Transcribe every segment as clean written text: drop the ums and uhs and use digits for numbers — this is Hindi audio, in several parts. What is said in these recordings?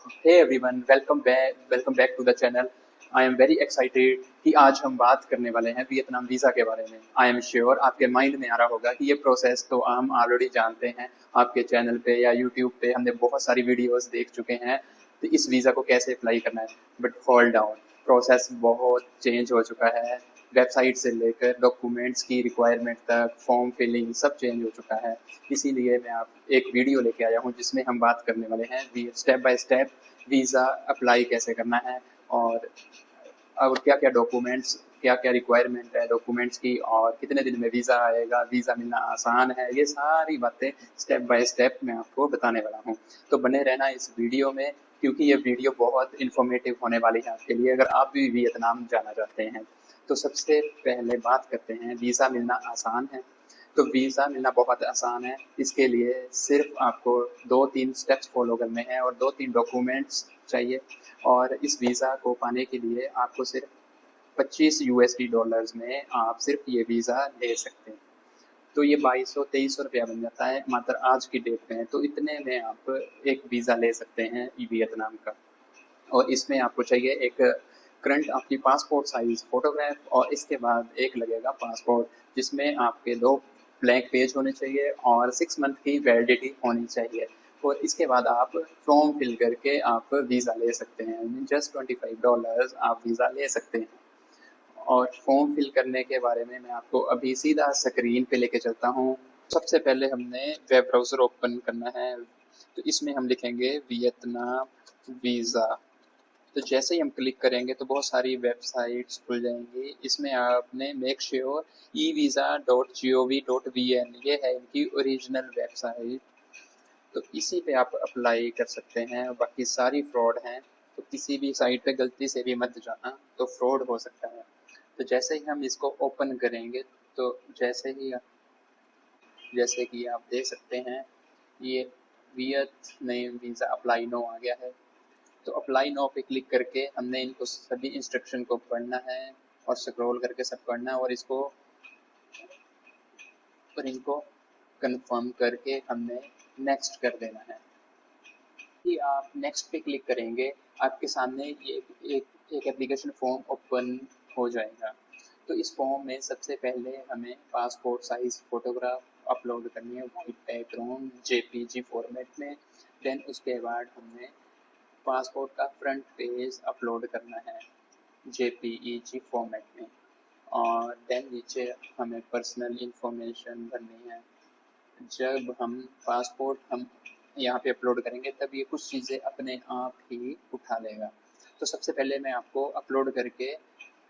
Hey everyone, welcome back to the channel. I am very excited कि आज हम बात करने वाले हैं वियतनाम वीज़ा के बारे में। आई एम श्योर आपके माइंड में आ रहा होगा कि ये प्रोसेस तो हम ऑलरेडी जानते हैं। आपके चैनल पे या यूट्यूब पे हमने बहुत सारी वीडियोस देख चुके हैं, तो इस वीज़ा को कैसे अप्लाई करना है। बट होल्ड डाउन, प्रोसेस बहुत चेंज हो चुका है। वेबसाइट से लेकर डॉक्यूमेंट्स की रिक्वायरमेंट तक, फॉर्म फिलिंग सब चेंज हो चुका है। इसीलिए मैं आप एक वीडियो लेके आया हूँ जिसमें हम बात करने वाले हैं step by step visa apply कैसे करना है, और क्या क्या डॉक्यूमेंट्स, क्या क्या रिक्वायरमेंट है डॉक्यूमेंट्स की, और कितने दिन में वीज़ा आएगा, वीज़ा मिलना आसान है। ये सारी बातें स्टेप बाय स्टेप मैं आपको बताने वाला हूँ। तो बने रहना इस वीडियो में, क्योंकि ये वीडियो बहुत इन्फॉर्मेटिव होने वाली है आपके लिए अगर आप भी वियतनाम जाना चाहते हैं। तो सबसे पहले बात करते हैं, वीज़ा मिलना आसान है। तो वीज़ा मिलना बहुत आसान है। इसके लिए सिर्फ आपको 2-3 स्टेप्स फॉलो करने हैं और 2-3 डॉक्यूमेंट्स चाहिए। और इस वीज़ा को पाने के लिए आपको सिर्फ 25 यूएसडी डॉलर्स में आप सिर्फ ये वीज़ा ले सकते हैं। तो ये 2200-2300 रुपया बन जाता है मात्र आज की डेट में। तो इतने में आप एक वीज़ा ले सकते हैं वियतनाम का। और इसमें आपको चाहिए एक करंट आपकी पासपोर्ट साइज़ फ़ोटोग्राफ, और इसके बाद एक लगेगा पासपोर्ट, जिसमें आपके 2 ब्लैंक पेज होने चाहिए और 6 मंथ की वैलिडिटी होनी चाहिए। और इसके बाद आप फॉर्म फिल करके आप वीज़ा ले सकते हैं। जस्ट $25 आप वीज़ा ले सकते हैं। और फॉर्म फिल करने के बारे में मैं आपको अभी सीधा स्क्रीन पे लेके चलता हूँ। सबसे पहले हमने वेब ब्राउज़र ओपन करना है। तो इसमें हम लिखेंगे वियतनाम वीज़ा। तो जैसे ही हम क्लिक करेंगे तो बहुत सारी वेबसाइट्स खुल जाएंगी। इसमें आपने मेक श्योर evisa.gov.vn, ये है इनकी ओरिजिनल वेबसाइट। तो इसी पे आप अप्लाई कर सकते हैं। बाकी सारी फ्रॉड हैं, तो किसी भी साइट पे गलती से भी मत जाना, तो फ्रॉड हो सकता है। तो जैसे ही हम इसको ओपन करेंगे, तो जैसे कि आप देख सकते हैं, ये वियतनाम वीज़ा अप्लाई नो आ गया है। तो अप्लाई नाउ पे क्लिक करके हमने इनको सभी इंस्ट्रक्शन को पढ़ना है और स्क्रॉल करके सब पढ़ना है, और इनको कंफर्म करके हमने नेक्स्ट कर देना है। कि आप नेक्स्ट पे क्लिक करेंगे, आपके सामने ये एक एप्लीकेशन फॉर्म ओपन हो जाएगा। तो इस फॉर्म में सबसे पहले हमें पासपोर्ट साइज़ फ़ोटोग्राफ अपलोड करनी है, वाइट बैकग्राउंड जेपीजी फॉर्मेट में। देन उसके बाद हमें पासपोर्ट का फ्रंट पेज अपलोड करना है जेपीईजी फॉर्मेट में। और देन नीचे हमें पर्सनल इंफॉर्मेशन भरनी है। जब हम पासपोर्ट हम यहाँ पे अपलोड करेंगे, तब ये कुछ चीज़ें अपने आप ही उठा लेगा। तो सबसे पहले मैं आपको अपलोड करके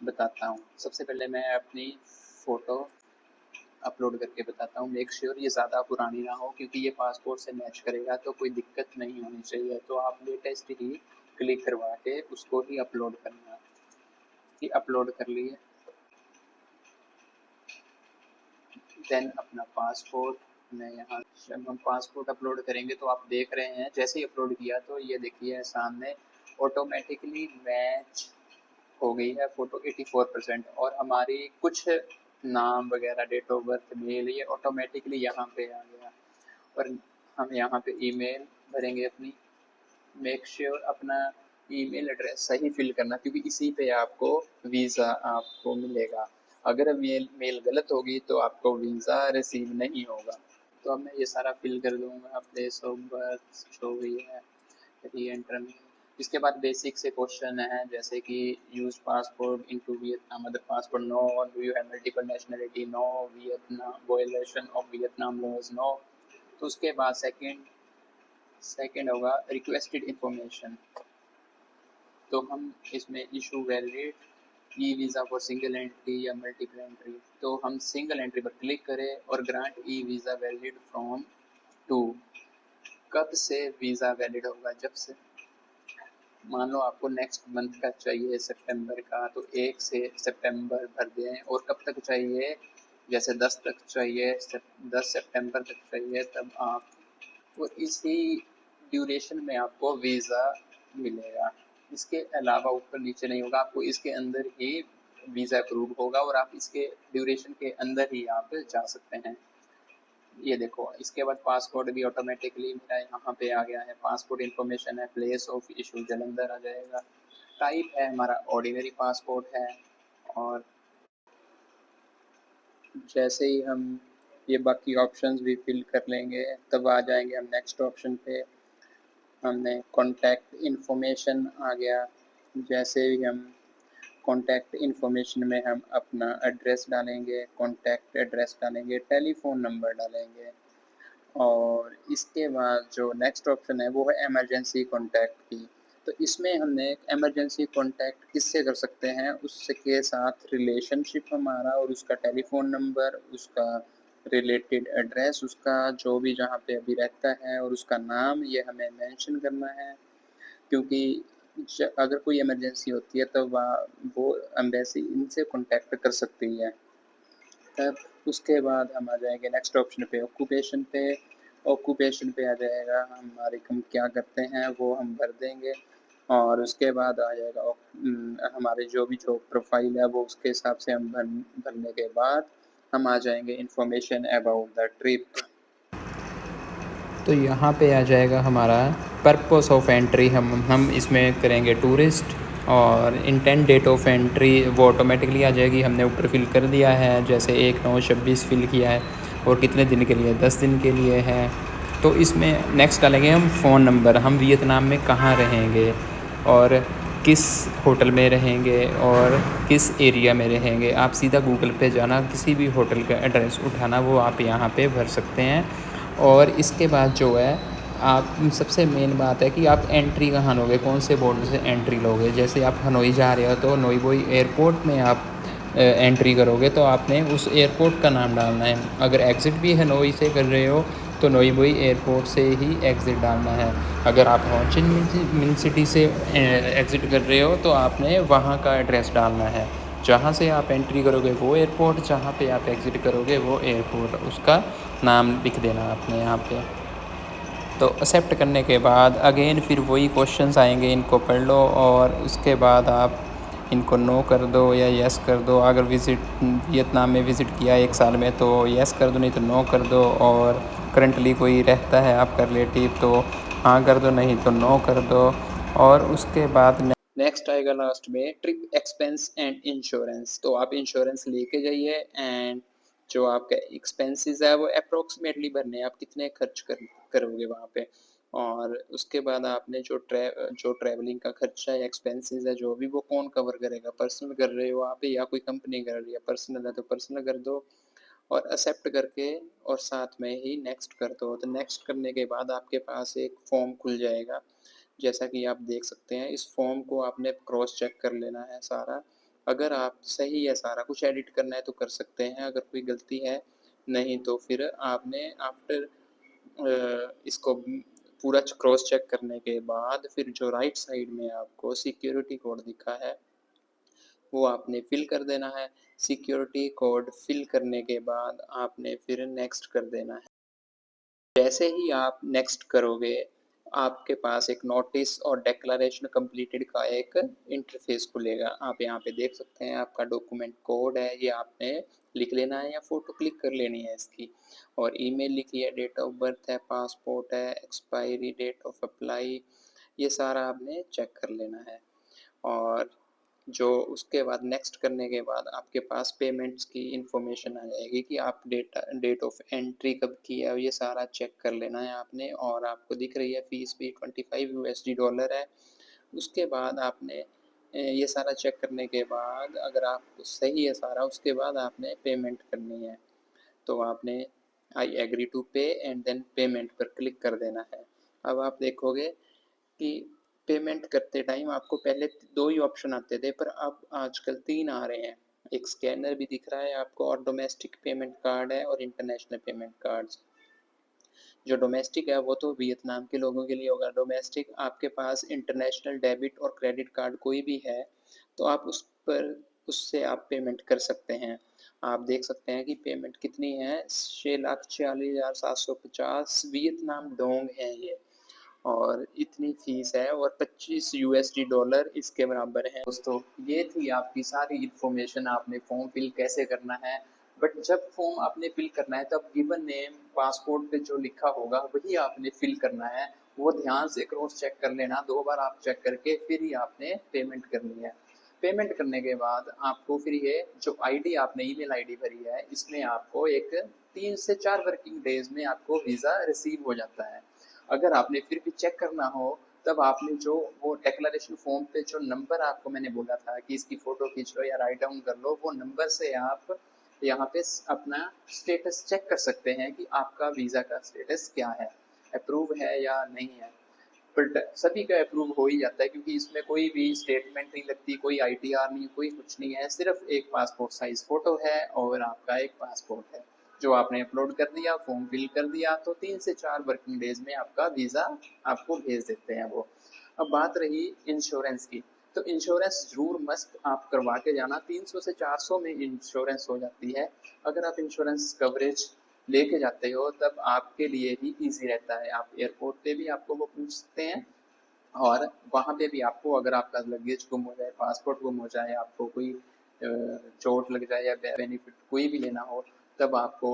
बताता हूँ। सबसे पहले मैं अपनी फ़ोटो अपलोड करके बताता हूँ। मेक श्योर ये ज़्यादा पुरानी ना हो, क्योंकि ये पासपोर्ट से मैच करेगा, तो कोई दिक्कत नहीं होनी चाहिए। तो आप लेटेस्ट ही क्लिक करवा के उसको ही अपलोड करना। कि अपलोड कर लिए, देन अपना पासपोर्ट मैं यहाँ, जब हम पासपोर्ट अपलोड करेंगे तो आप देख रहे हैं जैसे ही अपलोड किया तो ये देखिए सामने ऑटोमेटिकली मैच हो गई है फ़ोटो 84%। और हमारी कुछ नाम वगैरह, डेट ऑफ बर्थ, मेल, ये ऑटोमेटिकली यहाँ पे आ गया। और हम यहाँ पे ईमेल भरेंगे अपनी। मेक श्योर अपना ईमेल एड्रेस सही फिल करना, क्योंकि इसी पे आपको वीज़ा आपको मिलेगा। अगर मेल गलत होगी तो आपको वीज़ा रिसीव नहीं होगा। तो अब मैं ये सारा फिल कर दूंगा। प्लेस ऑफ बर्थ जो भी है, री एंटर। इसके बाद बेसिक से क्वेश्चन है, जैसे कि use passport into Vietnam other passport, no. Do you have multiple nationality, no. Vietnam violation of Vietnam laws, no. तो उसके बाद सेकंड होगा रिक्वेस्टेड इंफॉर्मेशन। तो हम इसमें issue valid e visa for single entry या मल्टीपल एंट्री, तो हम सिंगल एंट्री पर क्लिक करें और grant e visa valid from to. कब से वीज़ा वैलिड होगा? जब से मान लो आपको नेक्स्ट मंथ का चाहिए सितंबर का, तो 1 से सितंबर भर दें। और कब तक चाहिए? जैसे 10 तक चाहिए, 10 सितंबर तक चाहिए, तब आप, और इसी ड्यूरेशन में आपको वीज़ा मिलेगा। इसके अलावा ऊपर नीचे नहीं होगा, आपको इसके अंदर ही वीज़ा अप्रूव होगा और आप इसके ड्यूरेशन के अंदर ही आप जा सकते हैं। ये देखो, इसके बाद पासपोर्ट भी ऑटोमेटिकली मेरा यहाँ पे आ गया है। पासपोर्ट इन्फॉर्मेशन है, प्लेस ऑफ इशू जलंधर आ जाएगा। टाइप है हमारा ऑर्डिनरी पासपोर्ट है। और जैसे ही हम ये बाकी ऑप्शंस भी फिल कर लेंगे तब आ जाएंगे हम नेक्स्ट ऑप्शन पे। हमने कॉन्टैक्ट इन्फॉर्मेशन आ गया। जैसे ही हम कॉन्टैक्ट इन्फॉर्मेशन में हम अपना एड्रेस डालेंगे, कॉन्टैक्ट एड्रेस डालेंगे, टेलीफोन नंबर डालेंगे। और इसके बाद जो नेक्स्ट ऑप्शन है वो है इमरजेंसी कॉन्टैक्ट की। तो इसमें हमने इमरजेंसी कॉन्टैक्ट किससे कर सकते हैं, उसके साथ रिलेशनशिप हमारा और उसका टेलीफोन नंबर, उसका रिलेटेड एड्रेस, उसका जो भी जहाँ पे अभी रहता है और उसका नाम, ये हमें मेंशन करना है। क्योंकि अगर कोई इमरजेंसी होती है तो वो एम्बेसी इनसे कॉन्टैक्ट कर सकती है। तब उसके बाद हम आ जाएंगे नेक्स्ट ऑप्शन पे, ऑक्यूपेशन पे। ऑक्यूपेशन पे आ जाएगा हमारे हम क्या करते हैं वो हम भर देंगे। और उसके बाद आ जाएगा हमारे जो भी जो प्रोफाइल है वो उसके हिसाब से हम भरने के बाद हम आ जाएंगे इंफॉर्मेशन अबाउट द ट्रिप। तो यहाँ पे आ जाएगा हमारा पर्पस ऑफ एंट्री। हम इसमें करेंगे टूरिस्ट। और इंटेंट डेट ऑफ एंट्री वो ऑटोमेटिकली आ जाएगी, हमने ऊपर फिल कर दिया है। जैसे 1/9/26 फिल किया है। और कितने दिन के लिए, 10 दिन के लिए है। तो इसमें नेक्स्ट डालेंगे हम फ़ोन नंबर, हम वियतनाम में कहाँ रहेंगे और किस होटल में रहेंगे और किस एरिया में रहेंगे। आप सीधा गूगल पे जाना, किसी भी होटल का एड्रेस उठाना, वो आप यहाँ पे भर सकते हैं। और इसके बाद जो है आप सबसे मेन बात है कि आप एंट्री कहाँ लोगे, कौन से बॉर्डर से एंट्री लोगे। जैसे आप हनोई जा रहे हो तो नोई बोई एयरपोर्ट में आप एंट्री करोगे तो आपने उस एयरपोर्ट का नाम डालना है। अगर एग्ज़िट भी हनोई से कर रहे हो तो नोई बोई एयरपोर्ट से ही एग्ज़िट डालना है। अगर आप हो चिन मिन सिटी से एग्ज़िट कर रहे हो तो आपने वहाँ का एड्रेस डालना है। जहाँ से आप एंट्री करोगे वो एयरपोर्ट, जहाँ पे आप एग्ज़िट करोगे वो एयरपोर्ट, उसका नाम लिख देना आपने यहाँ पे। तो एक्सेप्ट करने के बाद अगेन फिर वही क्वेश्चंस आएंगे, इनको पढ़ लो और उसके बाद आप इनको नो कर दो या यस कर दो। अगर वियतनाम में विज़िट किया 1 साल में तो यस कर दो, नहीं तो नो कर दो। और करंटली कोई रहता है आपका रिलेटिव तो हाँ कर दो, नहीं तो नो कर दो। और उसके बाद नेक्स्ट आएगा लास्ट में ट्रिप एक्सपेंस एंड इंश्योरेंस। तो आप इंश्योरेंस लेके जाइए एंड जो आपका एक्सपेंसेस है वो अप्रोक्सीमेटली भरने हैं, आप कितने खर्च करोगे वहाँ पे। और उसके बाद आपने जो ट्रैवलिंग का खर्चा है, एक्सपेंसेस है जो भी, वो कौन कवर करेगा। पर्सनल कर रहे हो आप या कोई कंपनी कर रही है, पर्सनल है तो पर्सनल कर दो और एक्सेप्ट करके और साथ में ही नेक्स्ट कर दो। तो नेक्स्ट करने के बाद आपके पास एक फॉर्म खुल जाएगा। जैसा कि आप देख सकते हैं, इस फॉर्म को आपने क्रॉस चेक कर लेना है सारा। अगर आप सही है सारा कुछ, एडिट करना है तो कर सकते हैं, अगर कोई गलती है नहीं तो फिर आपने आफ्टर इसको पूरा क्रॉस चेक करने के बाद फिर जो राइट साइड में आपको सिक्योरिटी कोड दिखा है वो आपने फिल कर देना है। सिक्योरिटी कोड फिल करने के बाद आपने फिर नेक्स्ट कर देना है। जैसे ही आप नेक्स्ट करोगे आपके पास एक नोटिस और डिक्लेरेशन कंप्लीटेड का एक इंटरफेस खुलेगा। आप यहाँ पे देख सकते हैं आपका डॉक्यूमेंट कोड है, ये आपने लिख लेना है या फ़ोटो क्लिक कर लेनी है इसकी। और ईमेल लिखी है, डेट ऑफ बर्थ है, पासपोर्ट है, एक्सपायरी डेट ऑफ अप्लाई, ये सारा आपने चेक कर लेना है। और जो उसके बाद नेक्स्ट करने के बाद आपके पास पेमेंट्स की इंफॉर्मेशन आ जाएगी कि आप डेट ऑफ एंट्री कब की है, ये सारा चेक कर लेना है आपने। और आपको दिख रही है फीस भी $25 है। उसके बाद आपने ये सारा चेक करने के बाद अगर आप सही है सारा, उसके बाद आपने पेमेंट करनी है। तो आपने आई एग्री टू पे एंड देन पेमेंट पर क्लिक कर देना है। अब आप देखोगे कि पेमेंट करते टाइम आपको पहले 2 ही ऑप्शन आते थे पर अब आजकल 3 आ रहे हैं। एक स्कैनर भी दिख रहा है आपको और डोमेस्टिक पेमेंट कार्ड है और इंटरनेशनल पेमेंट कार्ड्स। जो डोमेस्टिक है वो तो वियतनाम के लोगों के लिए होगा। डोमेस्टिक आपके पास इंटरनेशनल डेबिट और क्रेडिट कार्ड कोई भी है तो आप उससे आप पेमेंट कर सकते हैं। आप देख सकते हैं कि पेमेंट कितनी है, 6,46,750 वियतनाम डोंग है ये। और इतनी फीस है और $25 इसके बराबर है। दोस्तों, ये थी आपकी सारी इन्फॉर्मेशन, आपने फॉर्म फिल कैसे करना है बट जब फॉर्म आपने फिल करना है तब गिवन नेम पासपोर्ट पे जो लिखा होगा वही आपने फिल करना है। वो ध्यान से क्रॉस चेक कर लेना, 2 बार आप चेक करके फिर ही आपने पेमेंट करनी है। पेमेंट करने के बाद आपको फिर ये जो आईडी आपने ईमेल आईडी भरी है इसमें आपको एक 3 से 4 वर्किंग डेज में आपको वीज़ा रिसीव हो जाता है। अगर आपने फिर भी चेक करना हो तब आपने जो वो डिक्लेरेशन फॉर्म पे जो नंबर आपको मैंने बोला था कि इसकी फ़ोटो खींच लो या राइट डाउन कर लो, वो नंबर से आप यहाँ पे अपना स्टेटस चेक कर सकते हैं कि आपका वीज़ा का स्टेटस क्या है, अप्रूव है या नहीं है। बट सभी का अप्रूव हो ही जाता है क्योंकि इसमें कोई भी स्टेटमेंट नहीं लगती, कोई आईटीआर नहीं, कोई कुछ नहीं है, सिर्फ एक पासपोर्ट साइज फ़ोटो है और आपका एक पासपोर्ट है जो आपने अपलोड कर दिया, फॉर्म फिल कर दिया, तो 3 से 4 वर्किंग डेज में आपका वीज़ा आपको भेज देते हैं वो। अब बात रही इंश्योरेंस की, तो इंश्योरेंस ज़रूर मस्ट आप करवा के जाना, 300 से 400 में इंश्योरेंस हो जाती है। अगर आप इंश्योरेंस कवरेज लेके जाते हो तब आपके लिए ही ईजी रहता है, आप एयरपोर्ट पे भी आपको वो पूछ सकते हैं और वहाँ पे भी आपको अगर आपका लगेज गुम हो जाए, पासपोर्ट गुम हो जाए, आपको कोई चोट लग जाए या बेनिफिट कोई भी लेना हो, तब आपको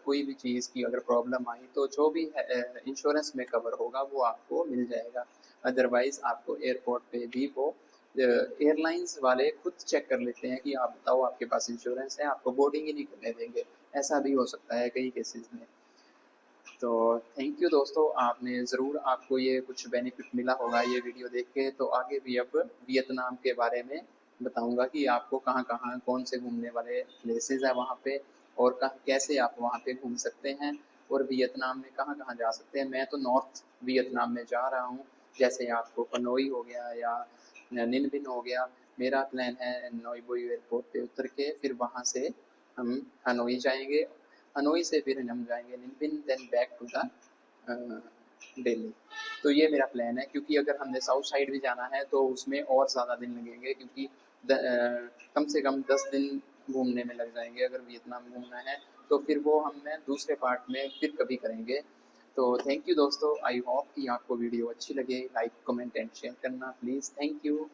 कोई भी चीज़ की अगर प्रॉब्लम आई तो जो भी इंश्योरेंस में कवर होगा वो आपको मिल जाएगा। अदरवाइज़ आपको एयरपोर्ट पे भी वो एयरलाइंस वाले खुद चेक कर लेते हैं कि आप बताओ आपके पास इंश्योरेंस है, आपको बोर्डिंग ही नहीं करने देंगे। ऐसा भी हो सकता है कई केसेस में। तो थैंक यू दोस्तों, आपने ज़रूर आपको ये कुछ बेनिफिट मिला होगा ये वीडियो देख के। तो आगे भी अब वियतनाम के बारे में बताऊंगा कि आपको कहाँ कहाँ कौन से घूमने वाले प्लेसेस है वहाँ पे और कैसे आप वहाँ पे घूम सकते हैं और वियतनाम में कहाँ कहाँ जा सकते हैं। मैं तो नॉर्थ वियतनाम में जा रहा हूँ, जैसे आपको हनोई हो गया या निन बिन हो गया। मेरा प्लान है नोई बोई एयरपोर्ट पे उतर के फिर वहाँ से हम हनोई जाएंगे, हनोई से फिर हम जाएंगे निनपिन, then back to the Delhi. तो ये मेरा प्लान है क्योंकि अगर हमने साउथ साइड भी जाना है तो उसमें और ज़्यादा दिन लगेंगे क्योंकि कम से कम 10 दिन घूमने में लग जाएंगे अगर वियतनाम घूमना है। तो फिर वो हम मैं दूसरे पार्ट में फिर कभी करेंगे। तो थैंक यू दोस्तों, आई होप कि आपको वीडियो अच्छी लगे। लाइक कमेंट एंड शेयर करना प्लीज़। Thank you.